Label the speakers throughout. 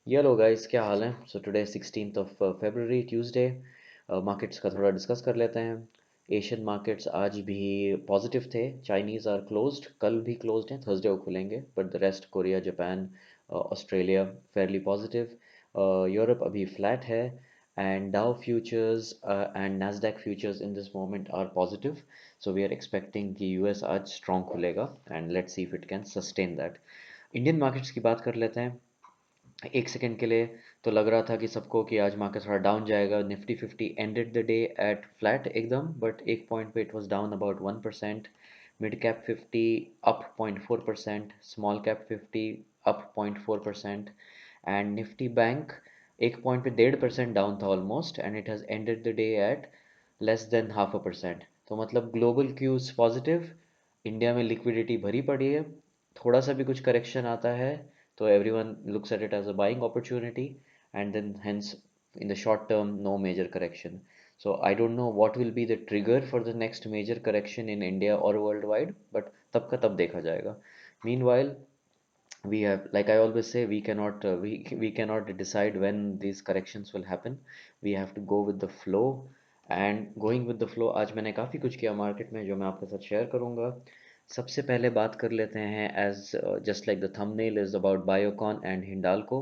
Speaker 1: Hello guys, क्या हाल है? So today 16th of February, Tuesday. Markets का थोड़ा डिस्कस कर लेते हैं। एशियन मार्केट्स आज भी पॉजिटिव थे। चाइनीज़ आर क्लोज्ड, कल भी क्लोज्ड हैं, थर्सडे को खुलेंगे, but the rest Korea, Japan, Australia fairly positive. Europe अभी फ्लैट है। And Dow futures and Nasdaq futures in this moment are positive. So we are expecting कि US आज strong खुलेगा and let's see if it can sustain that. Indian markets की बात कर लेते हैं। एक सेकंड के लिए तो लग रहा था कि सबको कि आज मार्केट थोड़ा डाउन जाएगा। Nifty 50 ended the day at flat एकदम, बट एक पॉइंट पे it was down about 1%। Mid cap 50 up 0.4%, small cap 50 up 0.4%। And Nifty bank एक पॉइंट पे 1.5% डाउन था almost, and it has ended the day at less than half a percent. तो मतलब global cues positive, India में liquidity भरी पड़ी है। थोड़ा सा भी कुछ करेक्शन आता है तो everyone looks at it as a buying opportunity, and then hence in the short term no major correction. So I don't know what will be the trigger for the next major correction in India or worldwide, but तब का तब देखा जाएगा. Meanwhile, we have, like I always say, we cannot decide when these corrections will happen. We have to go with the flow, and going with the flow आज मैंने काफ़ी कुछ किया मार्केट में जो मैं आपके साथ शेयर करूँगा। सबसे पहले बात कर लेते हैं, as just like the thumbnail is about Biocon and Hindalco.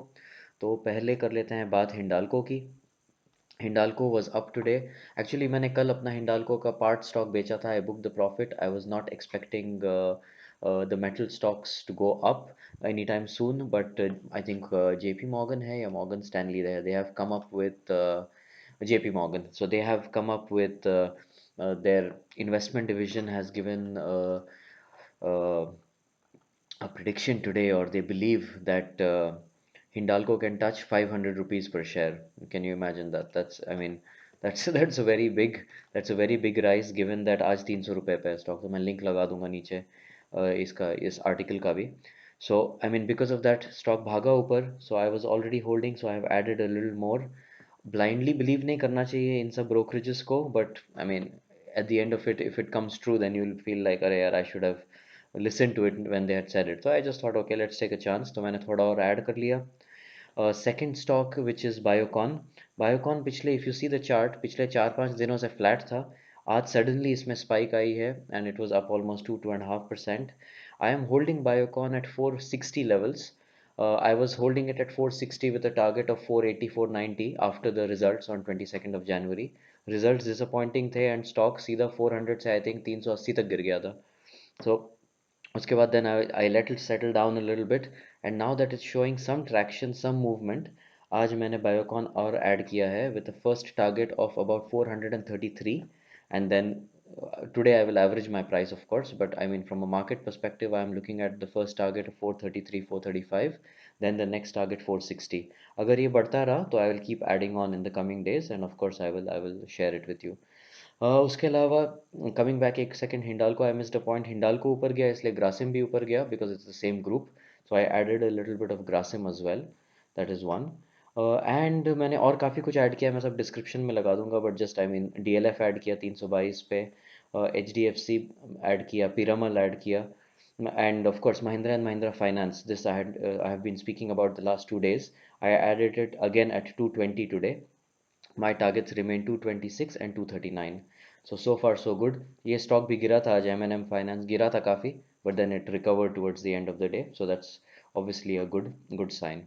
Speaker 1: तो पहले कर लेते हैं बात हिंडाल्को की। Hindalco was up today. Actually मैंने कल अपना हिंडाल्को का पार्ट स्टॉक बेचा था। I book the profit. I was not expecting the metal stocks to go up any time soon, but I think JP Morgan है या Morgan Stanley, they have come up with JP Morgan. So they have come up with their investment division has given uh, a prediction today, or they believe that Hindalco can touch 500 rupees per share. Can you imagine that? I mean, that's a very big, that's a very big rise, given that आज 300 रुपए पे है stock. तो मैं link लगा दूंगा नीचे इसका, इस आर्टिकल का भी। So I mean, because of that stock भागा ऊपर, so I was already holding, so I have added a little more. Blindly believe नहीं करना चाहिए इन सब brokerages को, but I mean, at the end of it, if it comes true, then you'll feel like, अरे यार, I should have listened to it when they had said it. So I just thought, okay, let's take a chance. तो मैंने थोड़ा और add कर लिया। Second stock which is Biocon. Biocon पिछले, if you see the chart, पिछले 4-5 दिनों से फ्लैट था। आज सडनली इसमें स्पाइक आई है, and it was up almost 2-2.5%। I am holding Biocon at 460 levels. I was holding it at 460 with a target of 480, 490 after the results on 22nd of January. Results disappointing थे, and stock सीधा 400 से, I think, 380 तक गिर गया था. So उसके बाद then I let it settle down a little bit, and now that it's showing some traction, some movement, आज मैंने बायोकॉन और ऐड किया है with the first target of about 433, and then today I will average my price, of course, but I mean, from a market perspective, I am looking at the first target of 433, 435, then the next target 460. अगर ये बढ़ता रहा तो I will keep adding on in the coming days, and of course I will share it with you. उसके अलावा coming back एक second, Hindalco, I missed a point. Hindalco ऊपर गया इसलिए ग्रासिम भी ऊपर गया, because it's the same group. So I added a little bit of Grasim as well. That is one. And मैंने और काफ़ी कुछ ऐड किया, मैं सब डिस्क्रिप्शन में लगा दूंगा, but just I mean, DLF add किया 322 पे, HDFC ऐड किया, पिरामल ऐड किया, and of course Mahindra and Mahindra Finance. This I have been speaking about the last 2 days. I added it again at 220 today. My targets remain 226 and 239. So far so good. ये stock भी गिरा था आज, M&M finance गिरा था काफ़ी, but then it recovered towards the end of the day, so that's obviously a good sign.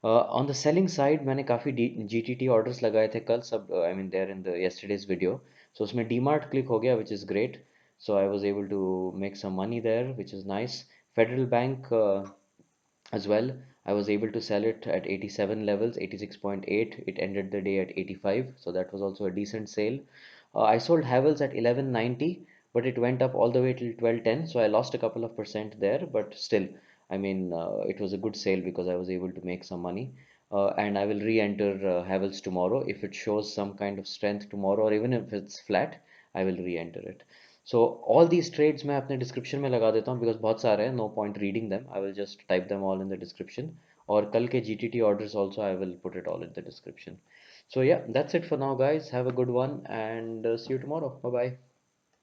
Speaker 1: On the selling side, मैंने काफ़ी GTT orders लगाए थे कल सब, I mean, they're in the yesterday's video. So उसमें DMart click हो गया, which is great. So I was able to make some money there, which is nice. Federal Bank as well. I was able to sell it at 87 levels, 86.8. It ended the day at 85, so that was also a decent sale. I sold Havels at 1190, but it went up all the way till 1210, so I lost a couple of percent there, but still, I mean, it was a good sale because I was able to make some money. And I will re-enter Havels tomorrow. If it shows some kind of strength tomorrow, or even if it's flat, I will re-enter it. So all these trades मैं अपने description में लगा देता हूँ, because बहुत सारे हैं, no point reading them. I will just type them all in the description. और कल के GTT orders also I will put it all in the description. So yeah, that's it for now, guys. Have a good one, and see you tomorrow. Bye bye.